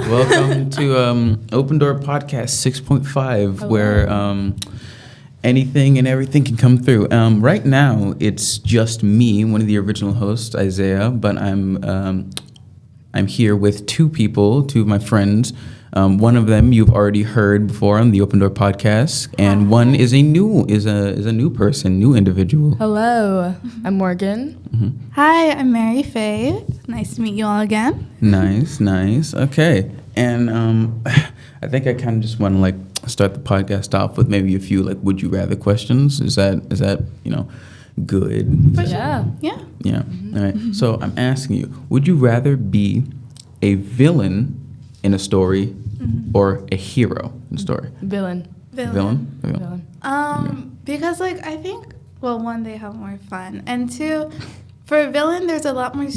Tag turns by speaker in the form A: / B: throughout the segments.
A: Welcome to Open Door Podcast 6.5, where anything and everything can come through. Right now, it's just me, one of the original hosts, Isaiah, but I'm here with two people, two of my friends. One of them you've already heard before on the Open Door Podcast, and one is a new person, new individual.
B: Hello, I'm Morgan.
C: Mm-hmm. Hi, I'm Mary Faye. Nice to meet you all again.
A: Nice. Okay, and I think I kind of just want to start the podcast off with maybe a few would you rather questions. Is that good?
B: Yeah.
A: Yeah. Mm-hmm. All right. So I'm asking you: would you rather be a villain in a story or a hero in a story?
B: Villain.
C: Because I think, well, one, they have more fun, and two, for a villain there's a lot more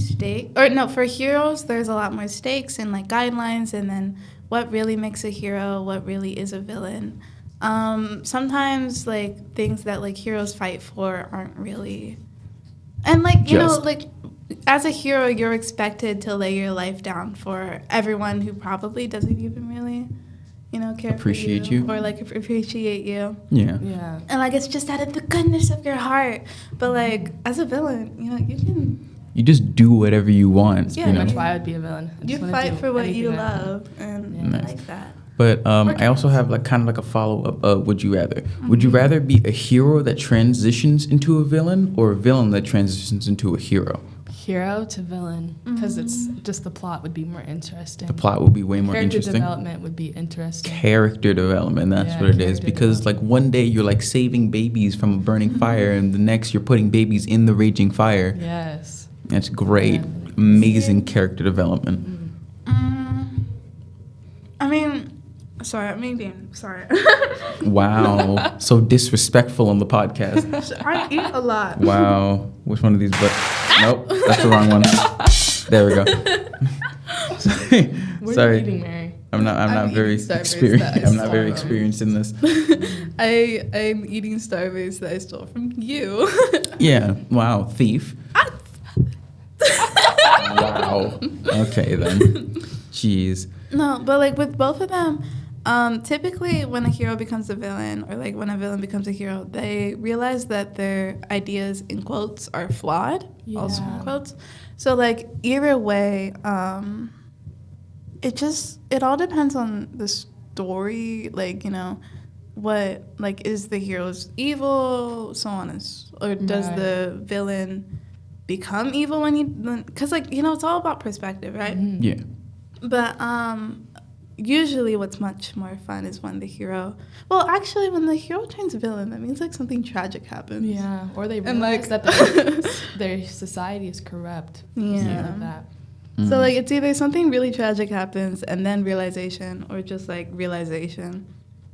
C: for heroes there's a lot more stakes and guidelines, and then what really makes a hero, what really is a villain. Sometimes things that heroes fight for aren't really, and as a hero, you're expected to lay your life down for everyone who probably doesn't even really, care
A: appreciate
C: for you or appreciate you.
A: Yeah.
C: And it's just out of the goodness of your heart. But as a villain,
A: you just do whatever you want.
C: Yeah,
B: that's why I would be a villain.
C: You fight for what you love, and
A: nice.
C: like that.
A: But I also have a follow-up. Would you rather? Would you rather be a hero that transitions into a villain, or a villain that transitions into a hero?
B: Hero to villain, because it's just the plot would be more interesting.
A: The plot would be way more interesting.
B: Character development would be interesting.
A: Character development, that's what it is. Because one day you're saving babies from a burning fire, and the next you're putting babies in the raging fire.
B: Yes.
A: That's great. Amazing character development.
C: Sorry.
A: Wow. So disrespectful on the podcast.
C: I eat a lot.
A: Wow. Which one of these? But nope, that's the wrong one. There we go.
B: What
A: Sorry.
B: are you eating, Mary?
A: I'm not very experienced. I'm not very experienced in this.
C: I'm eating Starburst that I stole from you.
A: Yeah. Wow. Thief. Wow. Okay then. Jeez.
C: No, but with both of them, typically when a hero becomes a villain, or when a villain becomes a hero, they realize that their ideas, in quotes, are flawed. Yeah. Also in quotes. So either way, it all depends on the story. What is the hero's evil, so on or does the villain become evil because it's all about perspective, right?
A: Mm-hmm. Yeah.
C: But usually what's much more fun is when the hero... Well, actually, when the hero turns villain, that means something tragic happens.
B: Yeah, or they realize that their society is corrupt.
C: Yeah.
B: Like that.
A: Mm-hmm.
C: So it's either something really tragic happens and then realization, or just realization.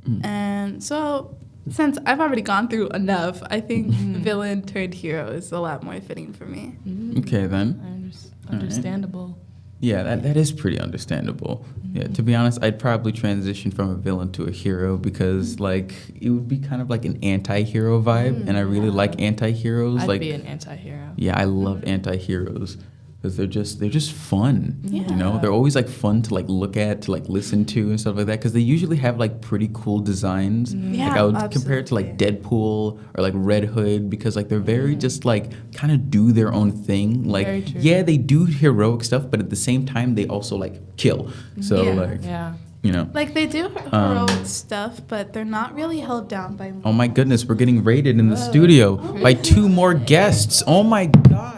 C: Mm-hmm. And so since I've already gone through enough, I think villain turned hero is a lot more fitting for me.
B: Mm-hmm.
A: Okay then.
B: Understandable.
A: Right. Yeah, that is pretty understandable. Mm-hmm. Yeah, to be honest, I'd probably transition from a villain to a hero because, it would be kind of an anti-hero vibe, and I really like anti-heroes.
B: I'd be an anti-hero.
A: Yeah, I love anti-heroes because they're just fun.
C: Yeah.
A: They're always fun to look at, to listen to and stuff like that, because they usually have pretty cool designs.
C: Yeah,
A: I would
C: absolutely.
A: compare it to Deadpool or Red Hood, because they're very just kind of do their own thing.
B: Very true.
A: Yeah, they do heroic stuff, but at the same time they also kill. So
B: yeah.
C: They do heroic stuff, but they're not really held down by...
A: Oh my goodness, we're getting raided in the studio by two more guests. Oh my gosh.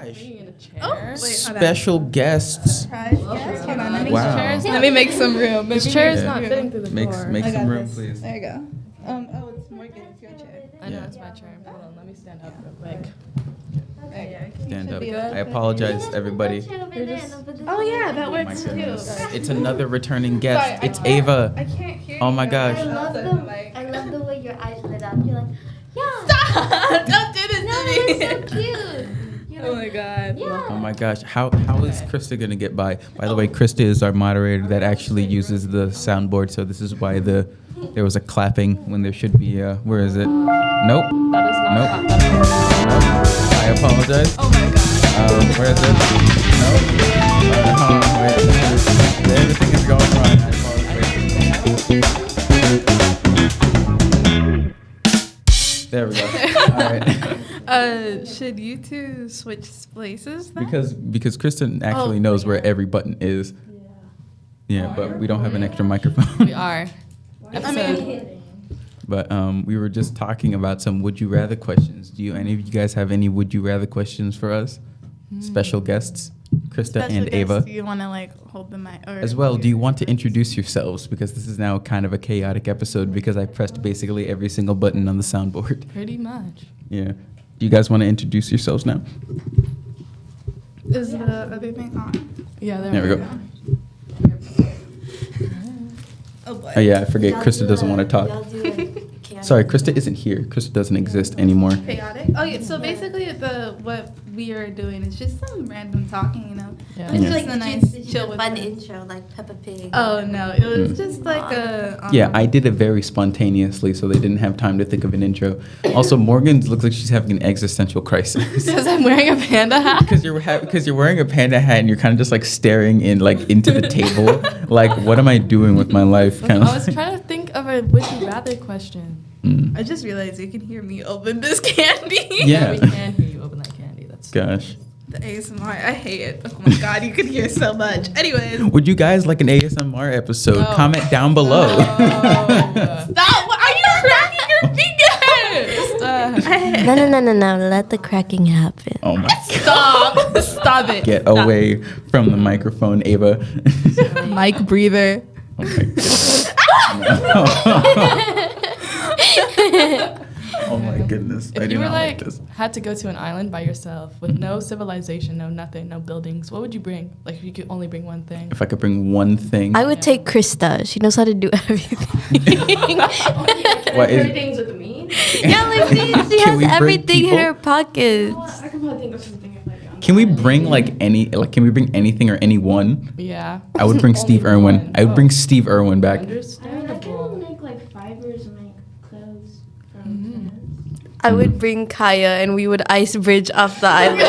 A: Special guests. Wow.
B: Chairs,
C: let me make some room.
B: This chair is not fitting through the floor.
A: Make some room, please.
C: There you go. It's Morgan. It's your chair.
B: I know, it's my chair. Hold on, let me stand up real quick.
A: Stand up. I apologize, everybody.
C: Oh yeah, that
A: Oh my
C: works
A: goodness.
C: too.
A: It's another returning guest.
C: Sorry,
A: It's Ava.
C: I can't hear
A: Oh
C: you.
A: my gosh.
D: I love the way your eyes lit up. You're yeah.
C: Stop! Don't do this
D: No,
C: to me.
D: it's so cute.
C: Oh my god.
D: Yeah.
A: Oh my gosh. How is Krista gonna get by? By the way, Krista is our moderator that actually uses the soundboard, so this is why there was a clapping when there should be where is it? Nope.
B: That is not
A: Nope.
B: Nope.
A: I apologize.
C: Oh my god.
A: Where is it? Nope. Wait. Everything is going wrong. we go. All right.
C: Should you two switch places then?
A: Because Kristen actually knows where every button is. Yeah, but we don't have an extra microphone.
B: We are.
C: I mean,
A: But we were just talking about some would you rather questions. Do any of you guys have any would you rather questions for us? Special guests, Krista and Ava.
C: Do you want to like hold the mic? Or
A: As well, do you want to introduce yourselves? Because this is now kind of a chaotic episode because I pressed basically every single button on the soundboard.
B: Pretty much.
A: Yeah. Do you guys want to introduce yourselves now?
C: Is the other thing on?
B: Yeah,
A: There we go.
C: Oh boy.
A: Oh yeah, I forget.
D: Y'all
A: Krista
D: do
A: doesn't
D: a-
A: want to talk.
D: y'all do a chaotic-
A: Sorry, Krista isn't here. Krista doesn't exist anymore.
C: Chaotic. Oh yeah. So basically, what we are doing is just some random talking, you know.
B: Yeah.
C: It's
A: Yeah.
C: just a nice chill with
D: fun
C: friends.
D: intro like Peppa Pig.
C: Oh no, it was just like a.
A: Yeah, I did it very spontaneously, so they didn't have time to think of an intro. Also, Morgan looks like she's having an existential crisis.
B: Because I'm wearing a panda hat.
A: Because you're wearing a panda hat and you're kind of just like staring into the table. Like, what am I doing with my life? Kind
B: I was
A: of.
B: trying to think of a would you rather question.
C: I just realized you can hear me open this candy.
A: Yeah.
B: We can hear you open that candy. That's
A: Gosh.
C: The ASMR, I hate it. Oh my god, you can hear so much. Anyways.
A: Would you guys like an ASMR episode?
B: No.
A: Comment down below.
B: No.
C: Stop! Are you cracking your fingers?
D: No. Let the cracking happen.
A: Oh my god.
C: Stop! Stop it.
A: Get away from the microphone, Ava.
C: Mic breather.
A: Oh my goodness. Oh my goodness. I
B: If
A: do
B: you were
A: not like
B: like
A: this.
B: had to go to an island by yourself with no civilization, no nothing, no buildings, what would you bring? Like if you could only bring one thing.
A: If I could bring one thing.
D: I would take Krista. She knows how to do everything.
A: What is-
E: things with me.
D: Yeah, like she
A: Can we
D: has
A: bring
D: everything in
A: people?
D: her pockets.
E: I can probably think of something if I go.
A: Can we bring can we bring anything or anyone?
B: Yeah.
A: I would bring Steve
B: Only
A: Irwin.
B: one.
A: I would bring Steve Irwin back.
E: I can
B: Understandable.
E: make like fibers and make clothes from
B: Mhm.
E: plants.
D: I would bring Kaya and we would ice bridge off the island.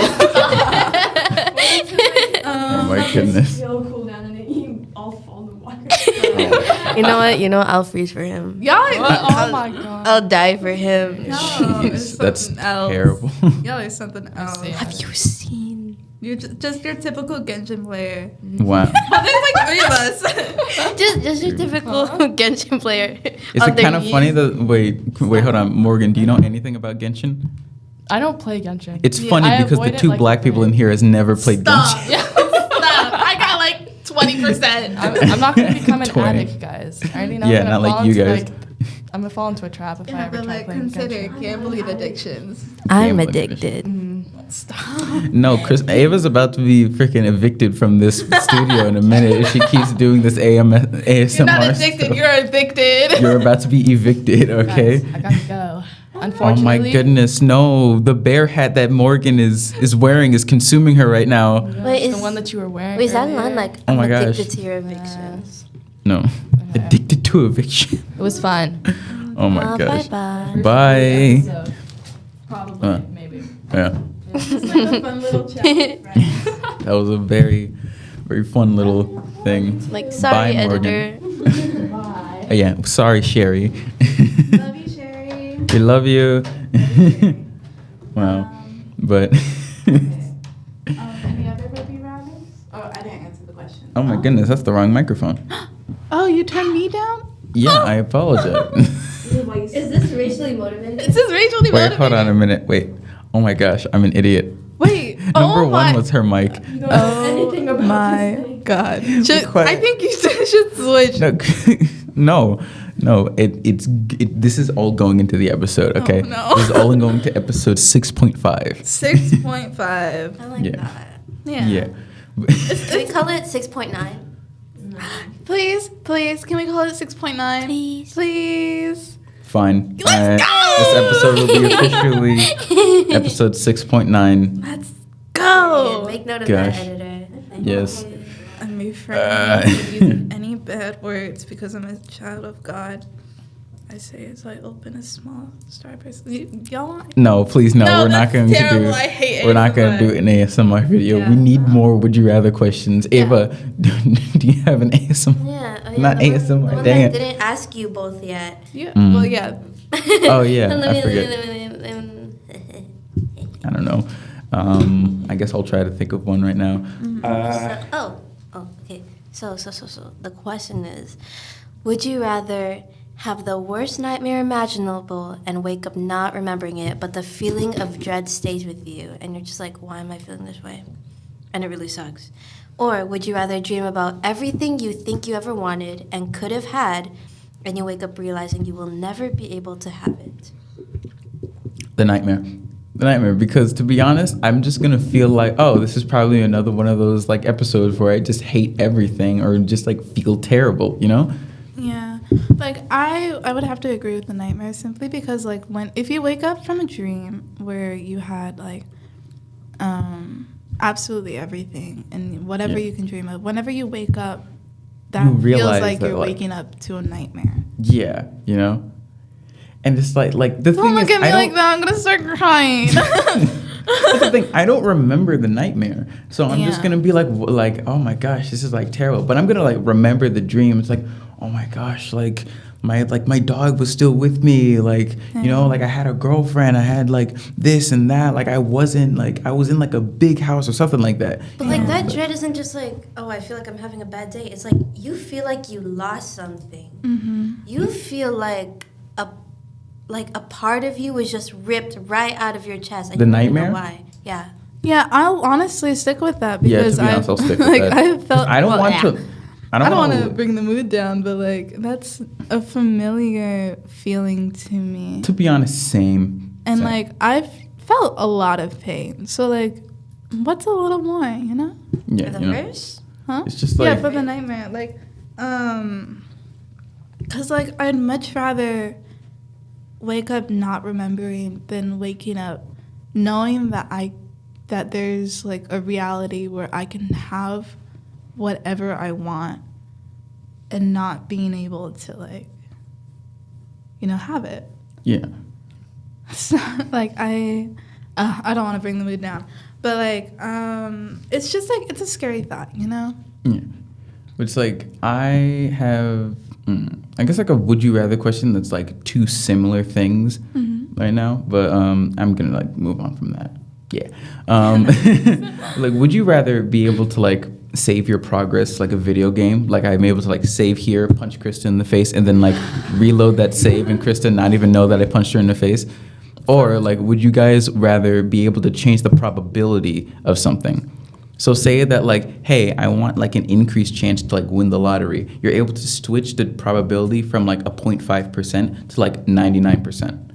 A: Oh my goodness.
E: You'll cool down and then you all fall in the water.
D: You know what? I'll freeze for him.
C: Y'all,
B: Oh my god.
D: I'll die for him.
C: it's
A: Jeez, that's
C: something else.
A: terrible.
C: Y'all is something else.
B: see.
D: Have you seen?
C: You're just your typical Genshin player.
A: Wow.
C: But there's like 3 of us.
D: Just your typical Genshin player.
A: Is it kind of funny that wait, hold on, Morgan, do you know anything about Genshin?
B: I don't play Genshin.
A: It's
C: Yeah,
A: funny
B: I
A: because the
B: avoid it
A: 2
B: like
A: black
B: the
A: people in
B: plague.
A: here has never played
C: Stop.
A: Genshin.
C: Stop. I got like 20%.
B: I'm not gonna become an
A: 20.
B: addict, guys. I already know.
A: Yeah,
B: I'm gonna
A: not like
B: fall
A: you
B: into,
A: guys.
B: I'm gonna fall into a trap if
C: You
B: I
C: have
B: ever
C: to
B: try
C: like
B: playing
C: consider
B: Genshin.
C: gambling addictions.
D: I'm
A: Gambling
D: addicted.
C: Stop.
A: No, Ava's about to be freaking evicted from this studio in a minute if she keeps doing this ASMR
C: You're not addicted,
A: stuff.
C: you're evicted.
A: You're about to be evicted, okay?
B: Guys, I gotta go.
A: Oh
B: Unfortunately.
A: my goodness, no. The bear hat that Morgan is wearing is consuming her right now.
D: Wait,
B: It's the
D: is-
B: one that you were wearing.
D: Wait, is that
B: earlier.
D: line like
A: Oh
D: I'm
A: my gosh.
D: addicted to your evictions?
A: No. Addicted to eviction.
B: It was fun.
A: Oh my gosh.
D: Bye-bye.
A: Bye.
B: So, probably, maybe.
A: Yeah.
C: It's like a fun little chat with friends.
A: That was a very, very fun little thing.
D: Like, sorry,
A: Bye, Morgan.
D: editor.
E: Bye.
A: Yeah, sorry, Sherry.
C: Love you, Sherry.
A: We love you. Wow. But,
C: Any other baby rabbits? Oh, I didn't answer the question.
A: oh my goodness, that's the wrong microphone.
C: Oh, you turned me down?
A: Yeah, I apologize.
E: Is this racially motivated?
C: This is Rachel
A: Wait, hold on a minute. Wait. Oh my gosh, I'm an idiot.
C: Wait.
A: Number one was her mic.
E: You don't know anything about
C: my
E: this thing.
C: God.
A: quiet.
C: I think you should switch.
A: No, this is all going into the episode, okay?
C: Oh, no.
A: This is all going to episode 6.5.
C: 6.5.
D: I like
A: Yeah.
D: that.
C: Yeah.
A: Yeah.
D: Can we call it 6.9?
C: Please, can we call it 6.9?
D: Please.
C: Please.
A: Fine.
C: Let's go!
A: This episode will be officially episode 6.9.
C: Let's go.
D: Make note of
A: Gosh.
D: that, editor.
A: Yes.
C: I'm refraining from using any bad words because I'm a child of God. I say as I open a small Starburst. Y'all want?
A: No, please, no.
C: No,
A: We're not
C: that's
A: going to
C: terrible.
A: do.
C: I hate
A: We're not going to
C: ASMR.
A: do an ASMR video.
C: Yeah.
A: We need more. Would you rather questions? Ava, do you have an ASMR?
D: Yeah. Oh, yeah,
A: Not
D: the one-
A: ASMR,
D: The one
A: dang
D: that
A: it.
D: didn't ask you both yet.
C: Yeah.
A: Mm.
C: Well, yeah.
A: Oh yeah,
D: Let
A: I
D: me-
A: forget.
D: let me-
A: I don't know. I guess I'll try to think of one right now.
D: Okay. So the question is, would you rather have the worst nightmare imaginable and wake up not remembering it, but the feeling of dread stays with you, and you're just like, why am I feeling this way? And it really sucks. Or would you rather dream about everything you think you ever wanted and could have had, and you wake up realizing you will never be able to have it?
A: The nightmare. The nightmare, because to be honest, I'm just gonna feel like, oh, this is probably another one of those like episodes where I just hate everything or just like feel terrible, you know?
C: Yeah, like I would have to agree with the nightmare simply because like if you wake up from a dream where you had like absolutely everything and whatever you can dream of, whenever you wake up, that
A: You
C: feels
A: realize
C: like
A: that,
C: you're
A: like-
C: waking up to a nightmare.
A: Yeah, you know? And it's like the
C: Don't
A: thing
C: look
A: is,
C: at me
A: I
C: like
A: don't,
C: that. I'm gonna start crying.
A: that's the thing, I don't remember the nightmare. So I'm just
C: Yeah.
A: gonna be like, oh my gosh, this is like terrible. But I'm gonna like remember the dream. It's like, oh my gosh, like my dog was still with me. Like, you know, like I had a girlfriend, I had like this and that. Like I was in like a big house or something like that.
D: But like that dread isn't just like, oh, I feel like I'm having a bad day. It's like you feel like you lost something.
C: Mm-hmm.
D: You feel like a part of you was just ripped right out of your chest. And
A: The
D: you don't even know
A: nightmare?
D: why? Yeah.
C: Yeah, I'll honestly stick with that
A: Yeah, to
C: because
A: be honest, I'll stick with
C: like
A: that.
C: I felt.
A: I don't
C: well,
A: want
C: yeah.
A: to. I
C: I don't
A: don't
C: want to
A: want
C: bring the mood down, but like that's a familiar feeling to me.
A: to be honest, same.
C: And
A: Same.
C: like I've felt a lot of pain. So like what's a little more, you know?
A: Yeah,
D: The
A: you know,
D: first?
C: Huh?
A: it's just
C: yeah,
A: like
C: for the nightmare. Like cuz like I'd much rather wake up not remembering than waking up knowing that there's like a reality where I can have whatever I want and not being able to like have it.
A: yeah.
C: So, like I don't want to bring the mood down, but like it's just like it's a scary thought, you know?
A: Yeah. It's like I have, I guess like a would you rather question that's like two similar things right now, but I'm gonna like move on from that. Yeah. Like, would you rather be able to like save your progress like a video game? Like I'm able to like save here, punch Krista in the face, and then like reload that save and Krista not even know that I punched her in the face? Or like, would you guys rather be able to change the probability of something? So say that like, hey, I want like an increased chance to like win the lottery. You're able to switch the probability from like a 0.5% to like 99%.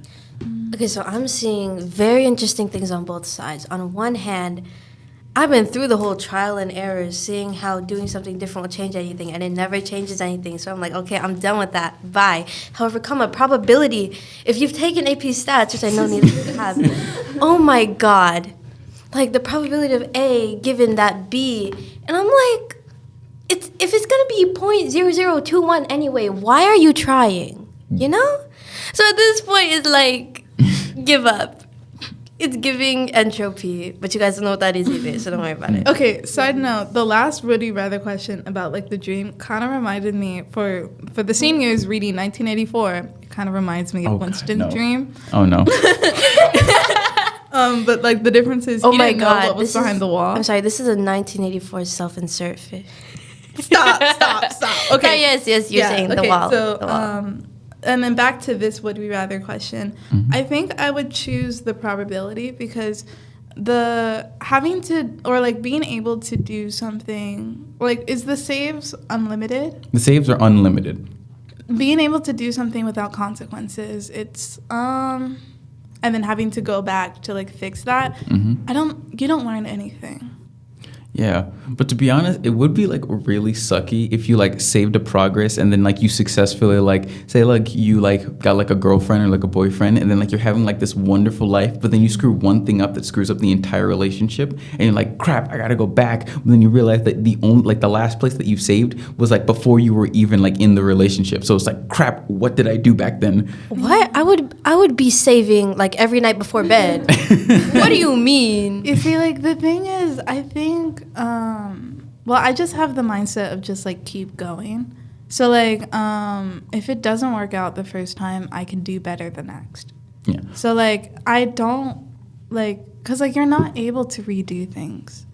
D: Okay, so I'm seeing very interesting things on both sides. On one hand, I've been through the whole trial and error, seeing how doing something different will change anything, and it never changes anything. So I'm like, okay, I'm done with that. Bye. However, probability, if you've taken AP Stats, which I know neither of you have, oh my God. Like, the probability of A given that B. And I'm like, if it's going to be 0.0021 anyway, why are you trying? You know? So at this point, it's like, give up. It's giving entropy, but you guys don't know what that is either, so don't worry about it.
C: Okay, side note, the last would you rather question about like the dream kind of reminded me for the seniors reading 1984, it kind of reminds me of
A: Oh, God,
C: Winston's
A: no.
C: dream.
A: Oh no.
C: But like the difference is
D: Oh
C: he
D: my
C: didn't know
D: God.
C: what was behind the wall.
D: I'm sorry, this is a 1984 self-insert fish.
C: Stop. Okay.
D: Yes, you're saying the wall.
C: So,
D: the wall.
C: and then back to this would we rather question. I think I would choose the probability because the having to or like being able to do something like is the saves unlimited?
A: The saves are unlimited.
C: Being able to do something without consequences, it's and then having to go back to like fix that. You don't learn anything.
A: Yeah, but to be honest, it would be like really sucky if you like saved a progress and then like you successfully like say like you like got like a girlfriend or like a boyfriend and then like you're having like this wonderful life, but then you screw one thing up that screws up the entire relationship and you're like, crap, I gotta go back. But then you realize that the last place that you saved was like before you were even like in the relationship. So it's like, crap, what did I do back then?
D: What? I would be saving like every night before bed. What do you mean?
C: You see, like the thing is, I think, well, I just have the mindset of just like keep going. So like, if it doesn't work out the first time, I can do better the next.
A: Yeah.
C: So like I don't like because like you're not able to redo things,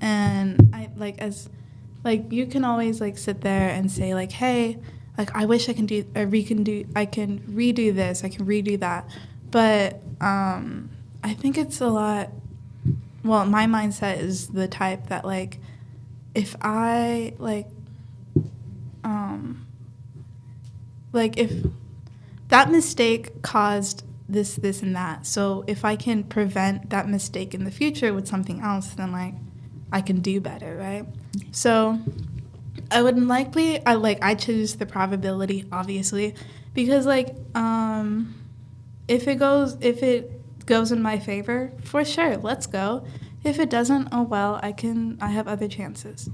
C: and I like as like you can always like sit there and say like, hey, like I wish I can do or I can redo this, I can redo that, but I think it's a lot. Well, my mindset is the type that like if I like if that mistake caused this and that, so if I can prevent that mistake in the future with something else, then like I can do better, right? So I would likely I choose the probability, obviously, because like if it goes in my favor, for sure, let's go. If it doesn't, oh well, I have other chances.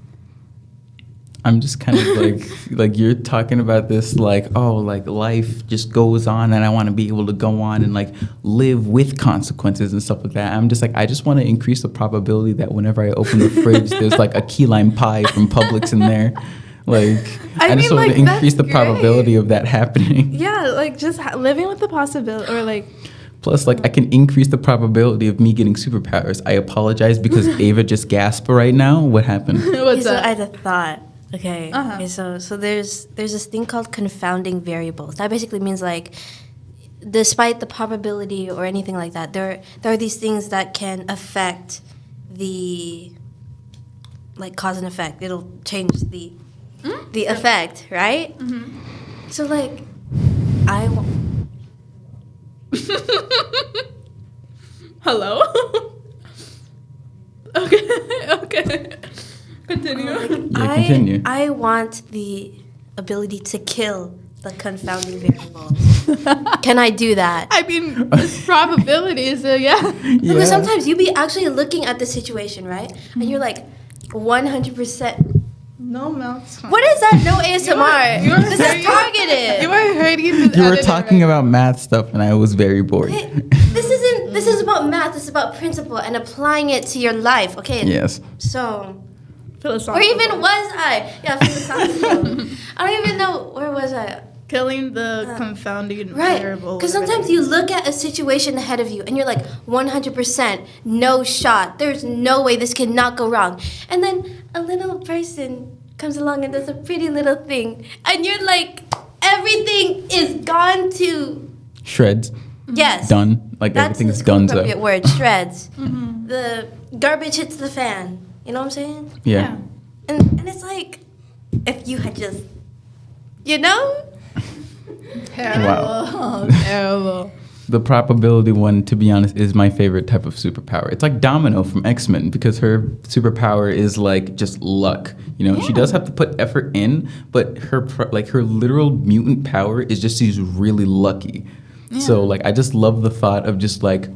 A: I'm just kind of like you're talking about this like, oh, like life just goes on and I want to be able to go on and like live with consequences and stuff like that. I'm just like, I just want to increase the probability that whenever I open the fridge, there's like a key lime pie from Publix in there. Like, I just want to increase the probability of that happening.
C: Yeah, like just living with the possibility, or like.
A: Plus, like, I can increase the probability of me getting superpowers. I apologize because Ava just gasped right now. What happened?
C: What's
D: So
C: up?
D: I had a thought. Okay.
C: Uh-huh.
D: Okay. So there's this thing called confounding variables. That basically means like, despite the probability or anything like that, there are these things that can affect the like cause and effect. It'll change the effect, right?
C: Mm-hmm.
D: So like,
B: Hello? Okay. Continue.
A: Yeah, continue.
D: I want the ability to kill the confounding variables. Can I do that?
C: I mean, it's probability, so yeah.
D: Because sometimes you be actually looking at the situation, right? And you're like, 100%.
C: No mouths.
D: What is that? No ASMR.
C: You are
D: This is targeted.
C: You were hurting the
A: You were talking about math stuff and I was very bored.
D: Hey, this is about math. This is about principle and applying it to your life. Okay.
A: Yes.
D: So,
C: philosophical.
D: where even was I? Yeah, philosophical. I don't even know where was I.
C: Killing the confounding
D: Right.
C: variable.
D: Because sometimes you look at a situation ahead of you and you're like 100% no shot. There's no way this cannot go wrong. And then a little person comes along and does a pretty little thing, and you're like, everything is gone to
A: Shreds.
D: yes.
A: Done. Like
D: That's
A: everything's
D: the
A: done.
D: appropriate word. Shreds.
C: Mm-hmm.
D: The garbage hits the fan. You know what I'm saying?
A: Yeah.
D: And it's like, if you had just, you know?
C: Terrible.
A: Wow.
C: Terrible.
A: The probability one, to be honest, is my favorite type of superpower. It's like Domino from X-Men because her superpower is like just luck. You know, she does have to put effort in, but her literal mutant power is just she's really lucky. So like I just love the thought of just like,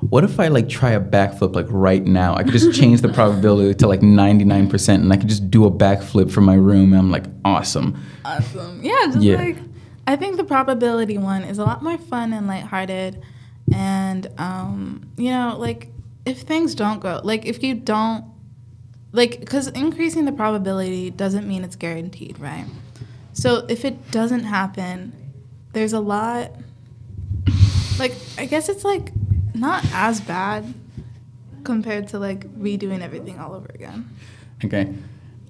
A: what if I like try a backflip like right now? I could just change the probability to like 99% and I could just do a backflip from my room and I'm like, awesome.
C: Awesome. Yeah, just like I think the probability one is a lot more fun and lighthearted, and you know, like if things don't go, like if you don't, like, because increasing the probability doesn't mean it's guaranteed, right? So if it doesn't happen, there's a lot. Like I guess it's like not as bad compared to like redoing everything all over again.
A: Okay,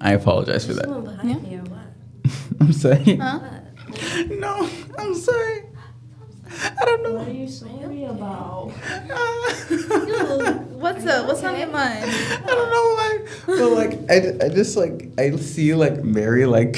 A: I apologize for
D: Someone
A: that.
D: behind me or what?
A: I'm sorry.
C: Huh?
A: No, I'm sorry. I don't know.
E: What are you sorry about?
C: What's up? What's on your mind?
A: I don't know why. But like, I just like I see like Mary like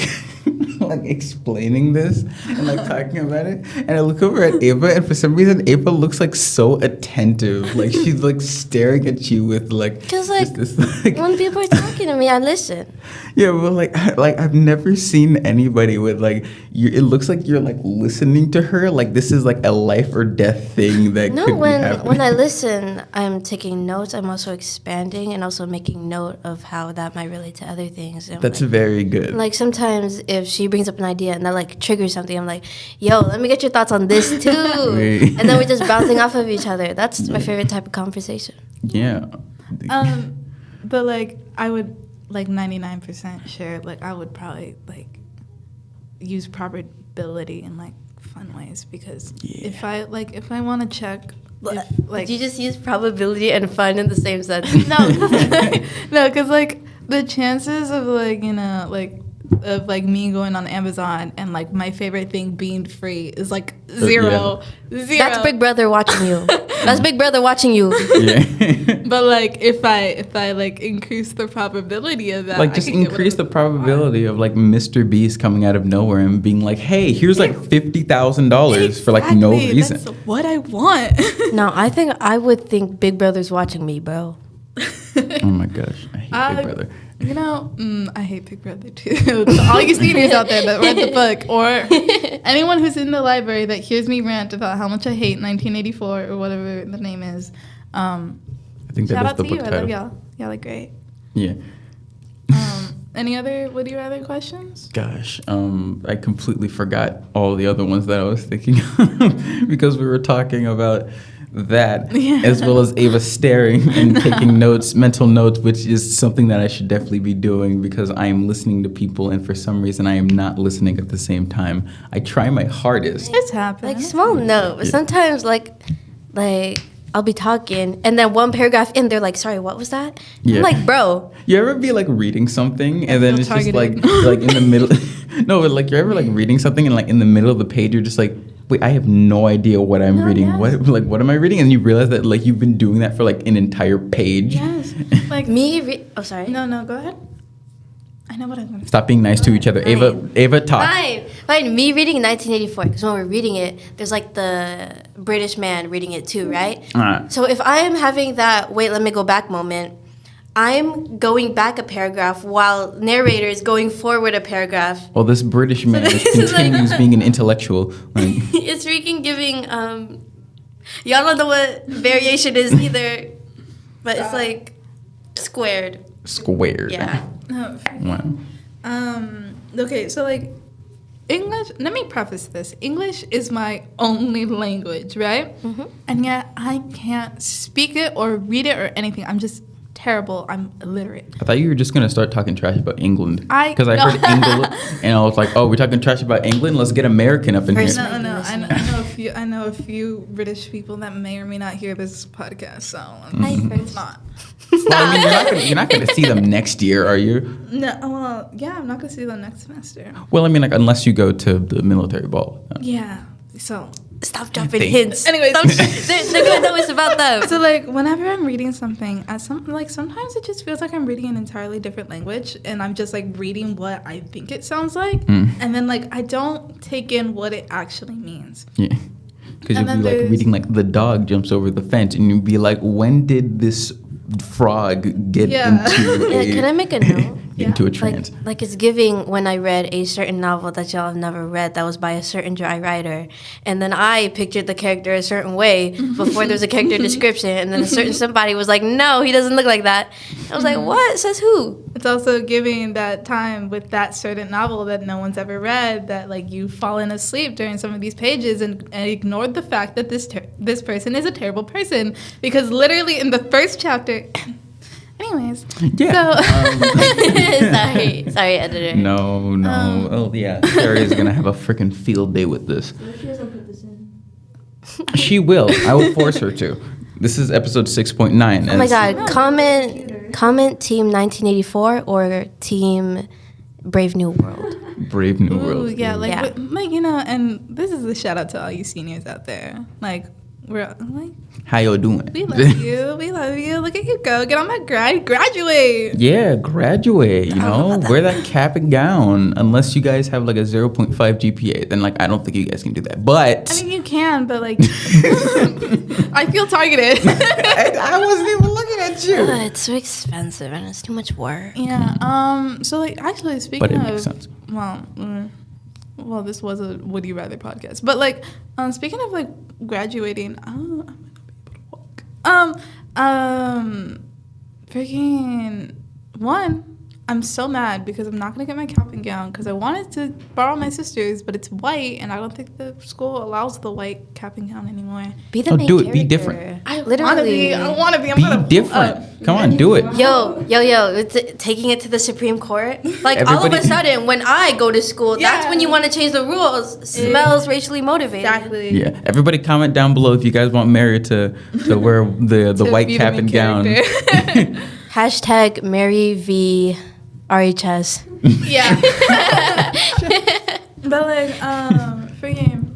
A: like explaining this and like talking about it, and I look over at Ava, and for some reason Ava looks like so attentive, like she's like staring at you with like.
D: Because like,
A: just this, like
D: when people are talking to me, I listen.
A: yeah, but like I've never seen anybody with like it looks like you're like listening to her, like this is like a life or death thing that
D: No,
A: could be
D: when
A: happening.
D: I listen, I'm taking notes. I'm also expanding and also making note of how that might relate to other things. And
A: That's
D: like,
A: very good.
D: like sometimes if she brings up an idea and that like triggers something, I'm like, yo, let me get your thoughts on this too.
A: Right.
D: And then we're just bouncing off of each other. That's my favorite type of conversation.
A: Yeah.
C: But like I would like 99% sure like I would probably like use probability and like fun ways because
A: Yeah.
C: if I want to check, if, like
D: Did you just use probability and fun in the same sentence?
C: no, because like the chances of like of like me going on Amazon and like my favorite thing being free is like zero.
D: That's Big Brother watching you. That's Big Brother watching you.
A: Yeah.
C: But like if I like increase the probability of that,
A: Like
C: I
A: just
C: can get
A: increase the
C: whatever I want.
A: probability of like Mr. Beast coming out of nowhere and being like, "Hey, here's like $50,000 for like no
C: Exactly,
A: reason."
C: That's what I want.
D: No, I think I would think Big Brother's watching me, bro.
A: Oh my gosh, I hate Big Brother.
C: You know, I hate Big Brother too. To all you seniors out there that read the book, or anyone who's in the library that hears me rant about how much I hate 1984 or whatever the name is.
A: I think
C: Shout
A: that is
C: out
A: the
C: to
A: book
C: you. I
A: title.
C: love y'all. Y'all are great.
A: Yeah.
C: Any other? What are your other questions?
A: Gosh, I completely forgot all the other ones that I was thinking of because we were talking about that, as well as Ava staring and taking notes, mental notes, which is something that I should definitely be doing because I am listening to people and for some reason I am not listening at the same time. I try my hardest.
C: It's happening.
D: Like small note. But sometimes like I'll be talking and then one paragraph in, they're like, "Sorry, what was that?"
A: Yeah.
D: I'm like, bro.
A: You ever be like reading something and then
C: feel
A: it's just like
C: targeted.
A: in the middle? No, but like you're ever like reading something and like in the middle of the page you're just like, wait, I have no idea what I'm reading.
C: yes.
A: What am I reading? And you realize that like you've been doing that for like an entire page.
C: Yes. Like
D: Oh, sorry.
C: No, go ahead. I know what I'm gonna say.
A: Stop being nice to each other. Ava, talk.
D: Fine. Me reading 1984, because when we're reading it, there's like the British man reading it too, right? So if I am having that, wait, let me go back moment, I'm going back a paragraph while narrator is going forward a paragraph.
A: Well, this British man
D: this is like-
A: continues being an intellectual. Like,
D: It's freaking giving, y'all don't know what variation is either, but it's like squared.
A: squared.
D: Yeah.
C: No,
A: Wow.
C: okay, so like English, let me preface this. English is my only language, right? And yet I can't speak it or read it or anything. I'm just terrible. I'm illiterate.
A: I thought you were just gonna start talking trash about England.
C: I-
A: Because I
C: no.
A: heard England, and I was like, "Oh, we're talking trash about England. Let's get American up in
D: First-
A: here."
C: No. I know a few British people that may or may not hear this podcast, so it's not.
A: Well, I mean, you're not gonna see them next year, are you?
C: No, well, yeah, I'm not gonna see them next semester.
A: Well, I mean, like unless you go to the military ball.
C: Yeah, so
D: Stop dropping
A: Thank-
D: hints.
C: Anyways.
D: They're gonna know it's about them.
C: So like whenever I'm reading something, sometimes it just feels like I'm reading an entirely different language, and I'm just like reading what I think it sounds like, and then like I don't take in what it actually means.
A: Yeah. Because
C: And
A: you'll be
C: then
A: like
C: there's-
A: reading like the dog jumps over the fence, and you'll be like, "When did this frog get
C: Yeah.
A: into
D: Yeah, can I make a note?
A: into a
D: Like,
A: trance?"
D: like it's giving when I read a certain novel that y'all have never read that was by a certain dry writer, and then I pictured the character a certain way before there was a character description, and then a certain somebody was like, "No, he doesn't look like that." I was like, "What? Says who?"
C: It's also giving that time with that certain novel that no one's ever read, that like you've fallen asleep during some of these pages and ignored the fact that this person is a terrible person, because literally in the first chapter. Anyways,
A: Yeah.
D: sorry, editor.
A: No. Oh yeah, Sherry is gonna have a freaking field day with this.
E: What if she doesn't put this in?
A: She will. I will force her to. This is episode 6.9.
D: Oh my god! Comment Team 1984 or Team Brave New World.
A: Brave New
C: ooh,
A: World.
C: yeah, like,
D: Yeah.
C: like and this is a shout out to all you seniors out there. Like, we're like,
A: How y'all doing?
C: we love you, we love you. Look at you go, get on that graduate.
A: Yeah, graduate, you know, wear that cap and gown. Unless you guys have like a 0.5 GPA, then like I don't think you guys can do that. But
C: I mean, you can, but like, I feel targeted.
A: I wasn't even looking at you.
D: It's so expensive and it's too much work.
C: Yeah. So like, actually, speaking
A: But it
C: of,
A: makes sense.
C: Well, this was a Would You Rather podcast, but like, speaking of like graduating, I'm gonna be able to walk. Freaking one, I'm so mad because I'm not gonna get my cap and gown because I wanted to borrow my sister's, but it's white, and I don't think the school allows the white cap and gown anymore.
D: Be the
A: Oh,
D: main
A: do it. Be
D: character.
A: different.
C: I
D: Literally.
C: wanna be. I'm
A: Be
C: gonna
A: different. Come on, do it.
D: Yo, it's taking it to the Supreme Court. Like all of a
A: Everybody-
D: sudden, when I go to school, that's
C: Yeah.
D: when you want to change the rules. Smells racially motivated.
C: Exactly.
A: Yeah. Everybody comment down below if you guys want Mary to wear the
C: To
A: white
C: be the
A: cap
C: main
A: and gown.
C: character.
D: Hashtag Mary v. RHS.
C: Yeah. But like, freaking.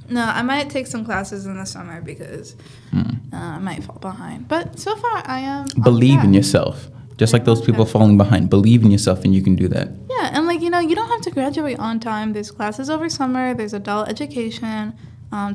C: No, I might take some classes in the summer because I might fall behind. But so far, I am. on
A: Believe in
C: track.
A: yourself. Just like those people falling behind. Believe in yourself and you can do that.
C: Yeah, and like, you know, you don't have to graduate on time. There's classes over summer. There's adult education.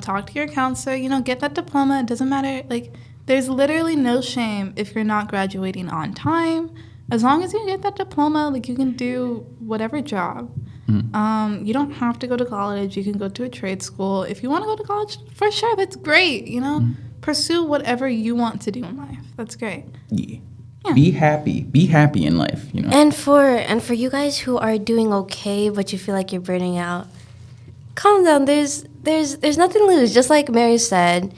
C: Talk to your counselor. You know, get that diploma. It doesn't matter. Like, there's literally no shame if you're not graduating on time. As long as you get that diploma, like, you can do whatever job. You don't have to go to college. You can go to a trade school. If you want to go to college, for sure, that's great. You know, pursue whatever you want to do in life. That's great.
A: Yeah.
C: Yeah.
A: Be happy. Be happy in life, you know.
D: And for you guys who are doing okay, but you feel like you're burning out, calm down. There's nothing to lose. Just like Mary said,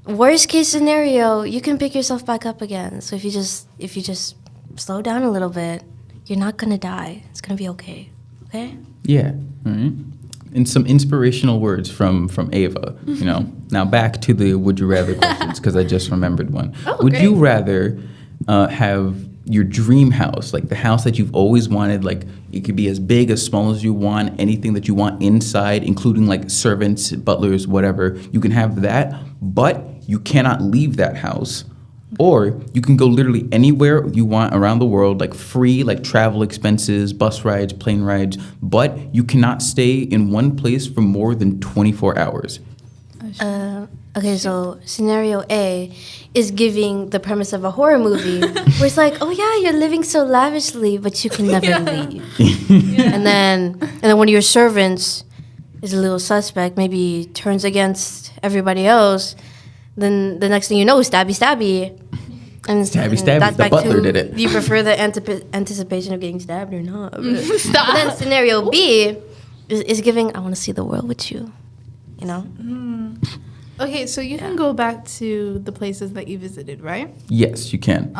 D: worst case scenario, you can pick yourself back up again. So if you just slow down a little bit, you're not gonna die. It's gonna be okay. Okay?
A: Yeah. All right. And some inspirational words from Ava, you know. Now back to the would you rather questions because I just remembered one.
C: Oh,
A: Would you
C: great.
A: rather have your dream house, like the house that you've always wanted, like it could be as big, as small as you want, anything that you want inside, including like servants, butlers, whatever, you can have that, but you cannot leave that house. Or you can go literally anywhere you want around the world, like free, like travel expenses, bus rides, plane rides, but you cannot stay in one place for more than 24 hours.
D: Okay, so scenario A is giving the premise of a horror movie where it's like, oh yeah, you're living so lavishly, but you can never leave. And then one of your servants is a little suspect, maybe turns against everybody else. Then the next thing you know, stabby. And
A: Stabby, stabby,
D: that's
A: the
D: back
A: butler
D: to,
A: did it.
D: do you prefer the anticipation of getting stabbed or not? But then scenario B is giving, I want to see the world with you. You know?
C: Okay, so you can go back to the places that you visited, right?
A: Yes, you can.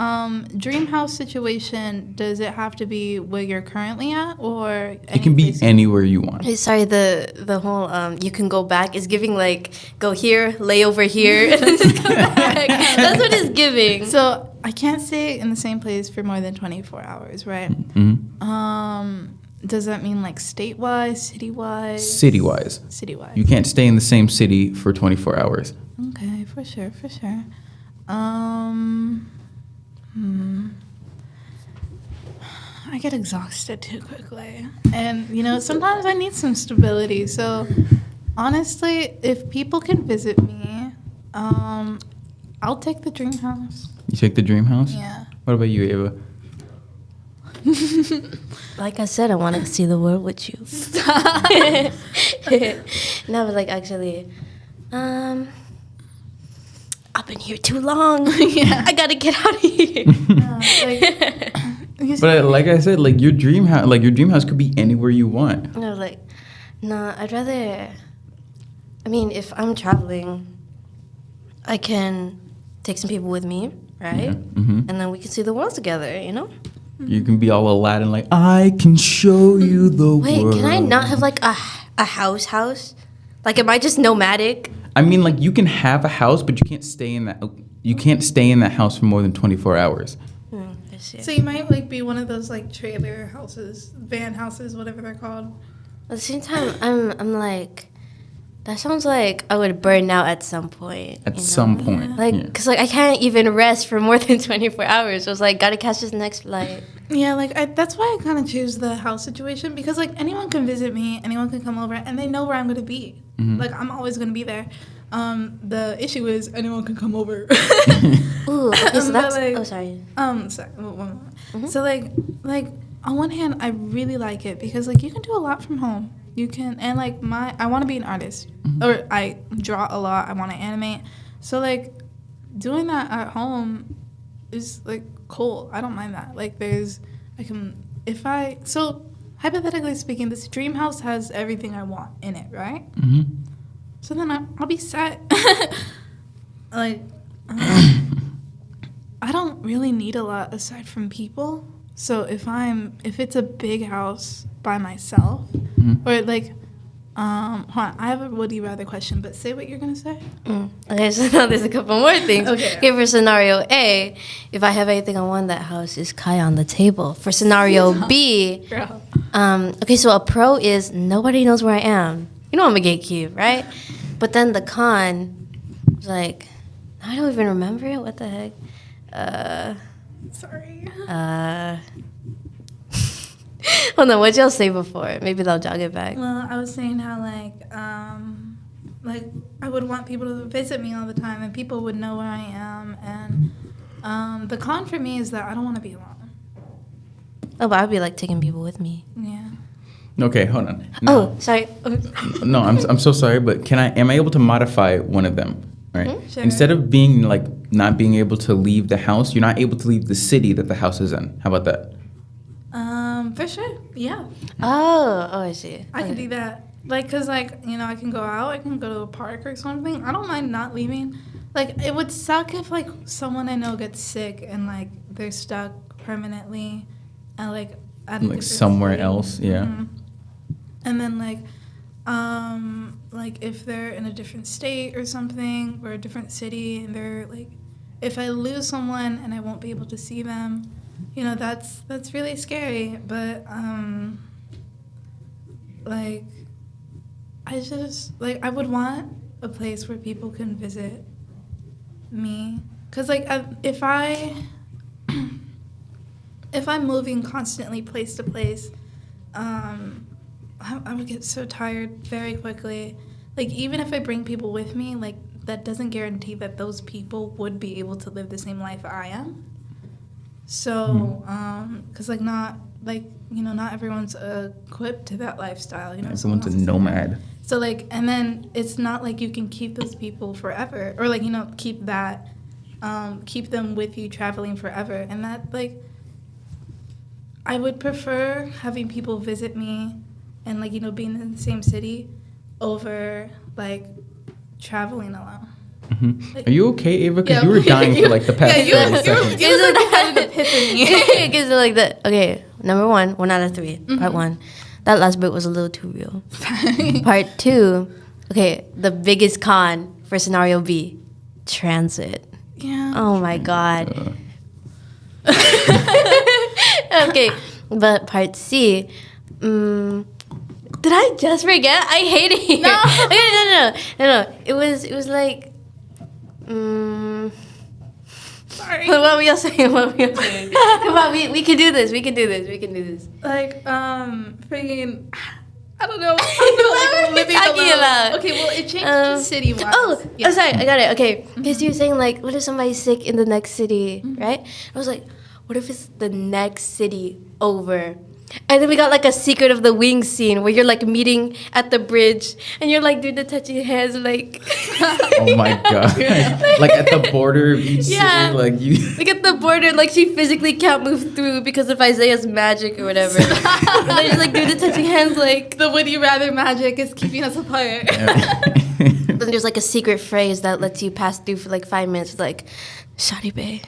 C: Dream house situation, does it have to be where you're currently at or
A: It can be anywhere you want.
D: Hey, sorry, the whole you can go back is giving like go here, lay over here, and then just come back. That's what it's giving.
C: So I can't stay in the same place for more than 24 hours, right?
A: Hmm.
C: Does that mean like statewide, citywide?
A: City-wise.
C: Citywide.
A: You can't stay in the same city for 24 hours.
C: Okay, for sure. I get exhausted too quickly. And, you know, sometimes I need some stability. So, honestly, if people can visit me, I'll take the dream house.
A: You take the dream house?
C: Yeah.
A: What about you, Ava?
D: Like I said, I want to see the world with you. No, but like actually, I've been here too long.
C: Yeah.
D: I gotta get out of here.
A: But like I said, like your dream house could be anywhere you want.
D: No, like, no, I'd rather. I mean, if I'm traveling, I can take some people with me, right?
A: Yeah. Mm-hmm.
D: And then we can see the world together, you know?
A: You can be all Aladdin, like I can show you the
D: Wait,
A: world.
D: can I not have like a house? Like, am I just nomadic?
A: I mean, like you can have a house, but you can't stay in that. You can't stay in that house for more than 24 hours.
D: I see.
C: So you might like be one of those like trailer houses, van houses, whatever they're called.
D: At the same time, I'm like, that sounds like I would burn out at some point.
A: At
D: you know?
A: some point,
D: Like,
A: yeah.
D: cause like I can't even rest for more than 24 hours. So it's like, gotta catch this next flight.
C: Yeah, like that's why I kind of choose the house situation because like anyone can visit me, anyone can come over, and they know where I'm gonna be.
A: Mm-hmm.
C: Like I'm always gonna be there. The issue is anyone can come over.
D: Ooh, okay, so
C: But,
D: that's.
C: like,
D: Oh, sorry.
C: Sorry, one moment. So like on one hand, I really like it because like you can do a lot from home. You can and like I want to be an artist or I draw a lot. I want to animate. So like doing that at home is like cool. I don't mind that. Like there's So hypothetically speaking, this dream house has everything I want in it, right?
A: Mm-hmm.
C: So then I'll be set. Like, I don't really need a lot aside from people. So if it's a big house by myself, or like, hold on, I have a would you rather question, but say what you're gonna say.
D: Okay, so now there's a couple more things.
C: Okay.
D: Okay, for scenario A, if I have anything I want in that house, is Kai on the table? For scenario B,
C: Girl.
D: okay, so a pro is nobody knows where I am. You know I'm a gatekeep, right? But then the con is like, I don't even remember it. What the heck?
C: Sorry.
D: Hold on, what'd y'all say before? Maybe they'll jog it back.
C: Well, I was saying how like I would want people to visit me all the time, and people would know where I am. And the con for me is that I don't want to be alone.
D: Oh, but I'd be like taking people with me.
C: Yeah.
A: Okay, hold on.
D: Oh, sorry.
A: No, I'm so sorry, but am I able to modify one of them? Right.
C: Sure.
A: Instead of being like not being able to leave the house, you're not able to leave the city that the house is in. How about that?
C: For sure. Yeah.
D: Oh, I see.
C: I can do that. Like, cause like I can go out. I can go to a park or something. I don't mind not leaving. Like, it would suck if like someone I know gets sick and like they're stuck permanently, at like at a different
A: somewhere
C: city.
A: else. Yeah.
C: Mm-hmm. And then like if they're in a different state or something, or a different city, and they're like, if I lose someone and I won't be able to see them, that's really scary. But like, I just like I would want a place where people can visit me, cause like if I'm moving constantly place to place, I would get so tired very quickly. Like, even if I bring people with me, like, that doesn't guarantee that those people would be able to live the same life I am. So, because, like, not everyone's equipped to that lifestyle,
A: Everyone's a nomad.
C: So, like, and then it's not like you can keep those people forever, or, like, keep them with you traveling forever. And that, like, I would prefer having people visit me and, like, being in the same city over, like, traveling alone.
A: Mm-hmm. Are you okay, Ava? Because you were dying for, like, the past 30 seconds.
C: You was, like, had an epiphany.
D: Gives it like that. Okay, number 1 out of 3. Part 1. That last bit was a little too real. Part 2. Okay, the biggest con for scenario B. Transit.
C: Yeah.
D: Oh, my God. Okay, but part C. Did I just forget? I hate it here.
C: No.
D: Okay, no. It was like.
C: Sorry.
D: What were y'all saying? Come on, we can do this. We can do this.
C: Like, freaking, I don't know. Like,
D: What are you talking about?
C: Okay, well, it changes city-wise.
D: Oh,
C: Yeah.
D: I'm sorry. I got it. Okay, because you were saying like, what if somebody's sick in the next city, right? I was like, what if it's the next city over? And then we got like a Secret of the Wings scene where you're like meeting at the bridge and you're like doing the touching hands like.
A: Oh my God. Like at the border of each
D: Yeah.
A: city, like you.
D: Like at the border, like she physically can't move through because of Isaiah's magic or whatever. And then she's like doing the touching hands like.
C: The would you rather magic is keeping us apart.
D: Then there's like a secret phrase that lets you pass through for like 5 minutes, like, Shawty Bae.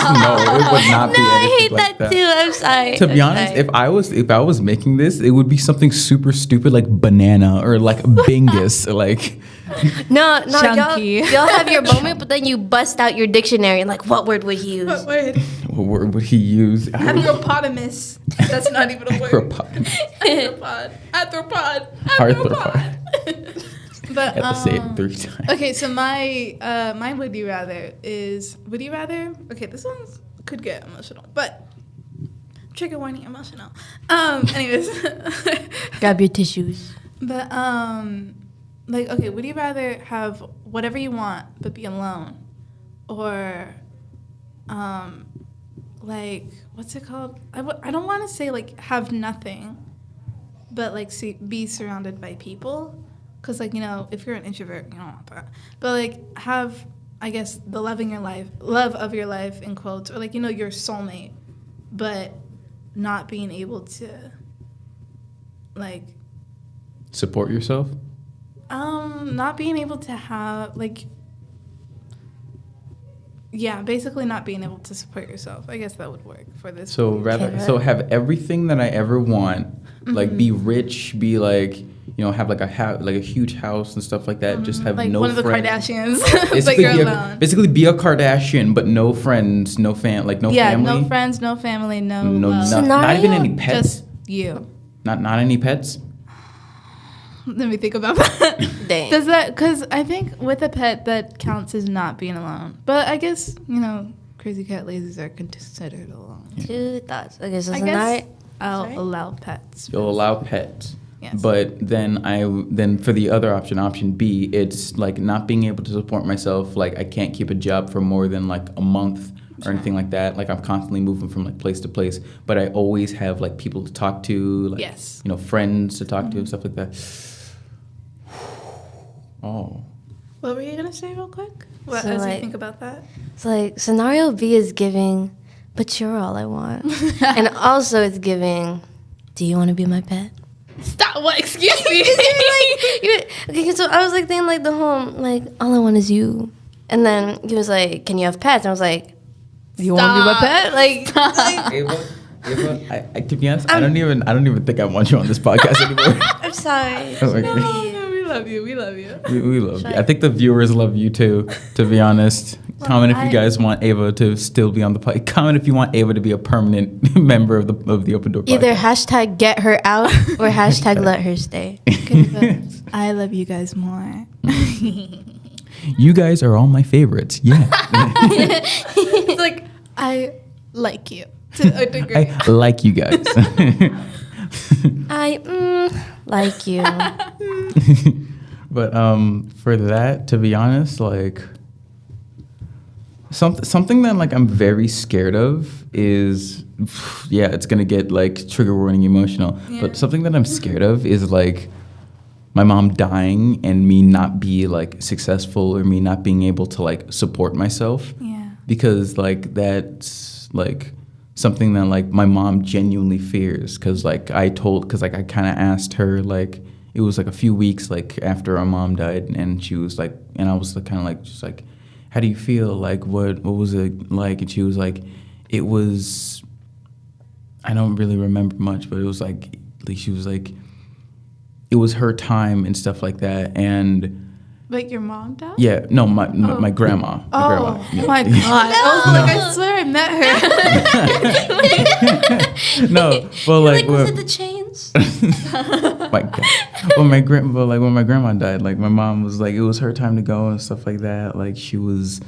A: No, it would not be
D: No, I
A: anything
D: hate
A: like
D: that too. I'm sorry.
A: To be honest, if I was making this, it would be something super stupid like banana or like bingus or like.
D: No,
C: Chunky.
D: y'all have your moment, but then you bust out your dictionary and like, what word would he use?
C: What word?
A: What word would he use?
C: Anthropotamus. That's not even a word. Arthropod.
A: Arthropod.
C: But
A: I have to say it 3 times.
C: okay, so my would you rather is would you rather? Okay, this one could get emotional, but trigger warning emotional. Anyways,
D: Grab your tissues.
C: but like okay, would you rather have whatever you want but be alone, or like what's it called? I don't want to say like have nothing, but like be surrounded by people. Because, like, if you're an introvert, you don't want that. But, like, have, I guess, the love of your life, in quotes, or, like, your soulmate, but not being able to, like,
A: Support yourself?
C: not being able to have, like, yeah, basically not being able to support yourself. I guess that would work for this.
A: So have everything that I ever want, like be rich, be like, have like a huge house and stuff like that. Just have
C: like
A: no
C: one of the
A: friends.
C: Kardashians, but you're alone.
A: Basically be a Kardashian, but no friends, no family.
C: No friends, no family, no love.
A: Not even any pets.
C: Just you.
A: Not any pets.
C: Let me think about that.
D: Dang.
C: Does that, because I think with a pet that counts as not being alone. But I guess, crazy cat lazies are considered alone.
D: 2 thoughts. Okay, so
C: I
D: tonight.
C: guess I'll
D: Sorry?
C: allow pets.
A: You'll allow pets.
C: Yes.
A: But then for the other option B, it's like not being able to support myself. Like I can't keep a job for more than like a month or anything like that. Like I'm constantly moving from like place to place, but I always have like people to talk to, like
C: Yes.
A: Friends to talk to and stuff like that. Oh.
C: What were you going to say real quick? What,
D: So,
C: as you
D: like-
C: think about that?
D: So like scenario B is giving, but you're all I want, and also it's giving. Do you want to be my pet?
C: Stop. What? Excuse me.
D: Okay, so I was like thinking like the whole like all I want is you, and then he was like, "Can you have pets?" And I was like, "Do you want to be my pet?" Like,
A: Ava, I to be honest, I don't even think I want you on this podcast anymore.
D: I'm sorry.
A: Oh, okay.
C: No, we love you. We love you.
A: We love you. I think the viewers love you too, to be honest. Comment if you guys want Ava to still be on the podcast. Comment if you want Ava to be a permanent member of the Open Door podcast.
D: Either hashtag get her out or hashtag let her stay.
C: I love you guys more.
A: You guys are all my favorites. Yeah.
C: It's like, I like you to a degree.
A: I like you guys.
D: I like you.
A: But for that, to be honest, like something that like I'm very scared of is, yeah, it's gonna get like trigger warning emotional.
C: Yeah.
A: But something that I'm scared of is like my mom dying and me not be like successful or me not being able to like support myself.
C: Yeah.
A: Because like that's like something that like my mom genuinely fears. Because like I kind of asked her, like it was like a few weeks like after our mom died, and she was like, and I was kind of like just like, how do you feel, like what was it like? And she was like, it was, I don't really remember much, but it was like she was like, it was her time and stuff like that. And
C: Like your mom died?
A: yeah, no, my grandma. My
C: Oh
A: grandma. Yeah.
C: my god! I was like, I swear I met her.
A: No, but like,
D: Was it the chains?
A: my God. When my grandma died, like my mom was like, it was her time to go and stuff like that. Like she was,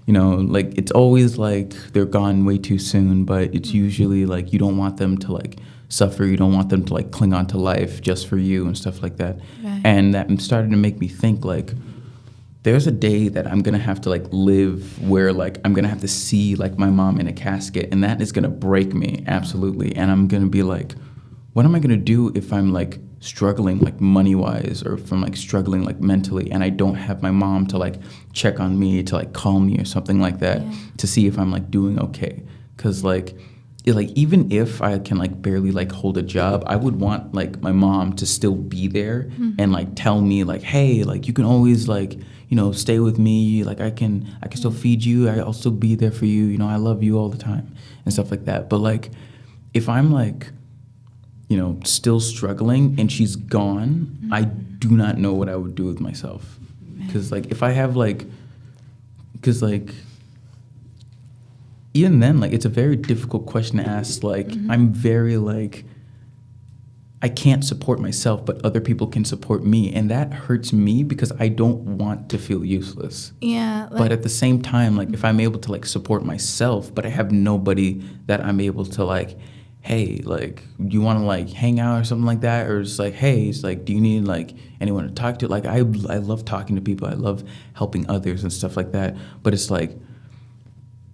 A: like it's always like they're gone way too soon, but it's usually like you don't want them to like suffer. You don't want them to like cling on to life just for you and stuff like that.
C: Right.
A: And that started to make me think like, there's a day that I'm gonna have to like live where like I'm gonna have to see like my mom in a casket, and that is gonna break me absolutely. And I'm gonna be like, what am I gonna do if I'm like struggling like money wise, or if I'm like struggling like mentally, and I don't have my mom to like check on me, to like call me or something like that, to see if I'm like doing okay. Cause like even if I can like barely like hold a job, I would want like my mom to still be there and like tell me like, hey, like you can always like, stay with me. Like I can still feed you. I'll still be there for you. I love you all the time and stuff like that. But like, if I'm like, still struggling and she's gone, I do not know what I would do with myself. Cause like if I have like, even then, like, it's a very difficult question to ask. Like, I'm very, like, I can't support myself, but other people can support me. And that hurts me because I don't want to feel useless.
C: Yeah.
A: But at the same time, like, if I'm able to, like, support myself, but I have nobody that I'm able to, like, hey, like, do you want to, like, hang out or something like that? Or it's like, hey, it's like, do you need, like, anyone to talk to? Like, I love talking to people. I love helping others and stuff like that. But it's like,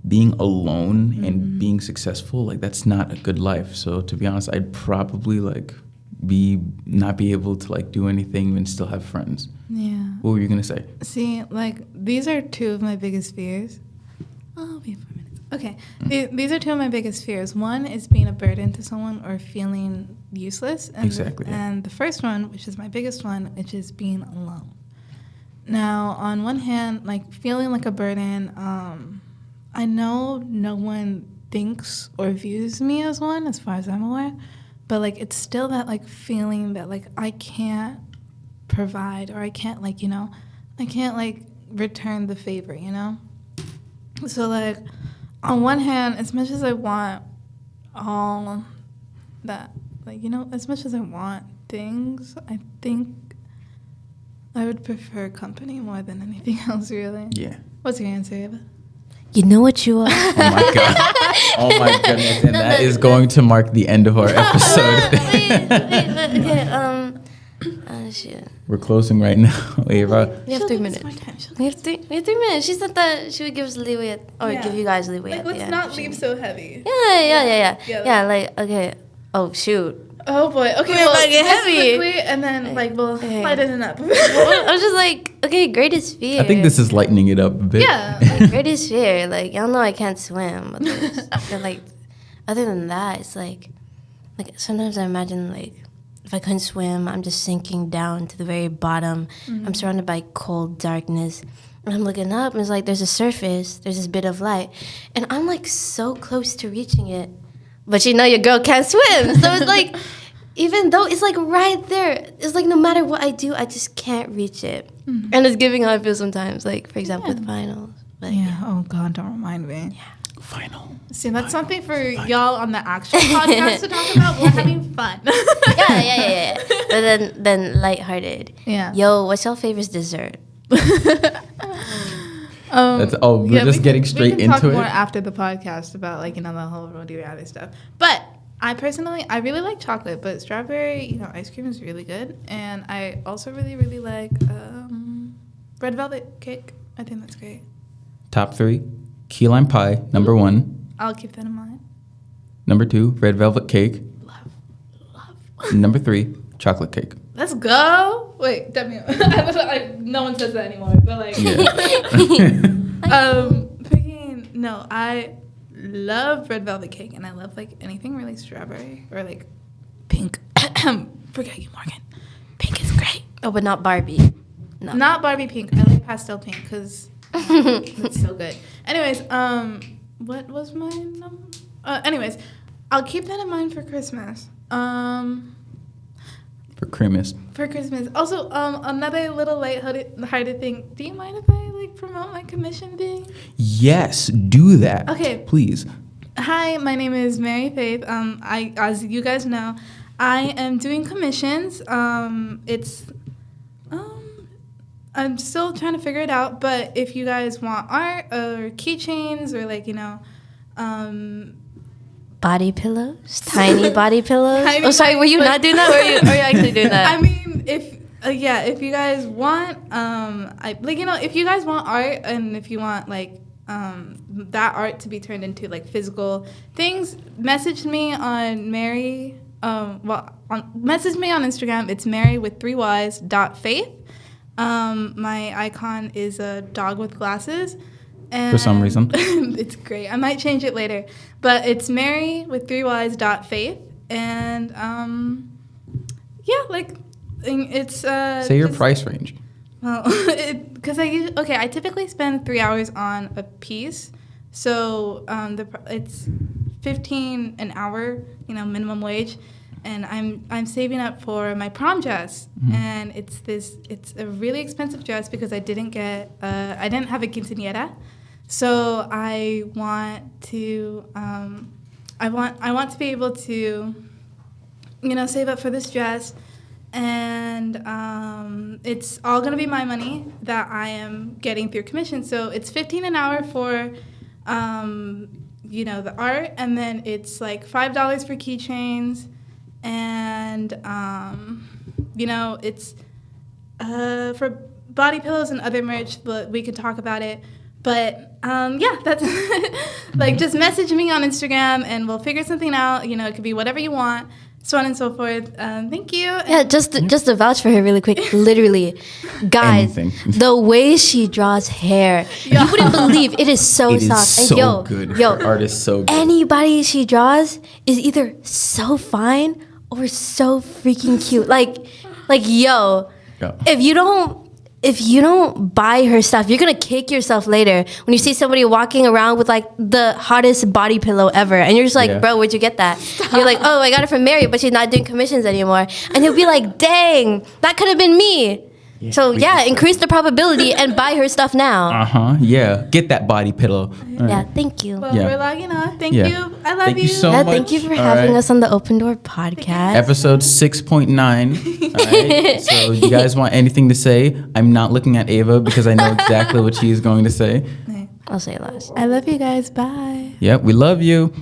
A: being alone and being successful, like that's not a good life. So to be honest, I'd probably like not be able to like do anything and still have friends.
C: Yeah.
A: What were you gonna say?
C: See, like these are two of my biggest fears. I'll be 4 minutes. Okay, these are two of my biggest fears. One is being a burden to someone or feeling useless. And
A: Exactly.
C: And the first one, which is my biggest one, which is being alone. Now, on one hand, like feeling like a burden, I know no one thinks or views me as one, as far as I'm aware, but like it's still that like feeling that like I can't provide or I can't like, you know, I can't like return the favor, you know? So like on one hand, as much as I want all that, like, you know, as much as I want things, I think I would prefer company more than anything else, really.
A: Yeah.
C: What's your answer, Ava?
D: You know what you are.
A: Oh my god. Oh my goodness. And that is going to mark the end of our episode.
D: Oh shit.
A: We're closing right now, Ava.
D: We have 3 minutes. We have 3 minutes. She said that she would give us leeway give you guys leeway.
C: Like,
D: at the
C: let's
D: end.
C: not leave so heavy.
D: Yeah, like, okay. Oh, shoot.
C: Oh boy. Okay,
D: We're
C: well,
D: gonna get
C: just
D: heavy.
C: quickly, and then like we'll
D: Okay.
C: lighten it up.
D: I was just like, okay, greatest fear.
A: I think this is lightening it up a bit.
C: Yeah.
D: Like, greatest fear. Like, y'all know I can't swim. But they're like, other than that, it's like sometimes I imagine like if I couldn't swim, I'm just sinking down to the very bottom. I'm surrounded by cold darkness. And I'm looking up, and it's like there's a surface, there's this bit of light. And I'm like so close to reaching it. But you know your girl can't swim. So it's like, even though it's like right there, it's like no matter what I do, I just can't reach it. And it's giving how I feel sometimes, like for example with finals. But
C: Yeah. Oh God, don't remind me.
D: Yeah.
A: Final.
C: See, that's something for y'all on the actual podcast to talk about. We're having fun.
D: Yeah. But then lighthearted.
C: Yeah.
D: Yo, what's your favorite dessert?
A: That's we're just getting straight
C: we can
A: into
C: talk more
A: it.
C: after the podcast about like, you know, the whole Rodi reality stuff. But I personally, I really like chocolate, but strawberry, you know, ice cream is really good. And I also really, really like red velvet cake. I think that's great.
A: Top 3, key lime pie, number 1.
C: I'll keep that in mind.
A: Number 2, red velvet cake.
C: Love.
A: Number 3, chocolate cake.
C: Let's go. Wait, Demi. No one says that anymore. But like,
A: Yeah.
C: freaking no. I love red velvet cake, and I love like anything really strawberry or like pink. Forget you, Morgan. Pink is great.
D: Oh, but not Barbie. No.
C: Not Barbie pink. I like pastel pink because it's so good. Anyways, what was my number? Anyways, I'll keep that in mind for Christmas.
A: For Christmas.
C: For Christmas. Also, another little lighthearted thing. Do you mind if I like promote my commission thing?
A: Yes, do that.
C: Okay.
A: Please.
C: Hi, my name is Mary Faith. As you guys know, I am doing commissions. I'm still trying to figure it out, but if you guys want art or keychains or like, you know,
D: Body pillows? Tiny body pillows?
C: Tiny
D: Oh, sorry, were you not doing that? Or are you actually doing that?
C: I mean, if you guys want, if you guys want art and if you want like that art to be turned into like physical things, message me on Mary. Message me on Instagram. It's Mary with 3 Ys .faith. My icon is a dog with glasses. And
A: For some reason.
C: it's great. I might change it later. But it's Mary with 3 Ys .faith. And it's
A: Say your price range.
C: Well, because I typically spend 3 hours on a piece. So it's $15 an hour, you know, minimum wage. And I'm saving up for my prom dress, and it's a really expensive dress because I didn't have a quinceañera, so I want to be able to, you know, save up for this dress, and it's all gonna be my money that I am getting through commission. So it's $15 an hour for you know, the art, and then it's like $5 for keychains. And, you know, it's for body pillows and other merch, but we could talk about it. But, yeah, that's like, just message me on Instagram and we'll figure something out. You know, it could be whatever you want. so on and so forth. Thank you.
D: Yeah, just to vouch for her really quick. Literally, guys,
A: Anything.
D: the way she draws hair, you wouldn't believe it is so
A: It is
D: soft.
A: so
D: and
A: good.
D: yo,
A: Her art is so good.
D: anybody she draws is either so fine or so freaking cute. Like yo,
A: Yeah.
D: if you don't buy her stuff, you're gonna kick yourself later when you see somebody walking around with like the hottest body pillow ever, and you're just like,
A: Yeah.
D: bro, where'd you get that? You're like, oh, I got it from Mary, but she's not doing commissions anymore, and you'll be like, dang, that could have been me.
A: Yeah,
D: So
A: we
D: yeah,
A: can-
D: increase the probability and buy her stuff now.
A: Yeah. Get that body pillow. All right.
D: Yeah, thank you.
C: Well,
A: Yeah.
C: we're logging off. Thank
A: Yeah.
C: you. I love
A: Thank you so
D: Yeah,
A: much.
D: thank you for
A: All
D: having
A: right.
D: us on the Open Door podcast.
A: Episode 6.9. All right. So you guys want anything to say? I'm not looking at Ava because I know exactly what she is going to say.
D: I'll say it last.
C: I love you guys. Bye.
A: Yep. We love you.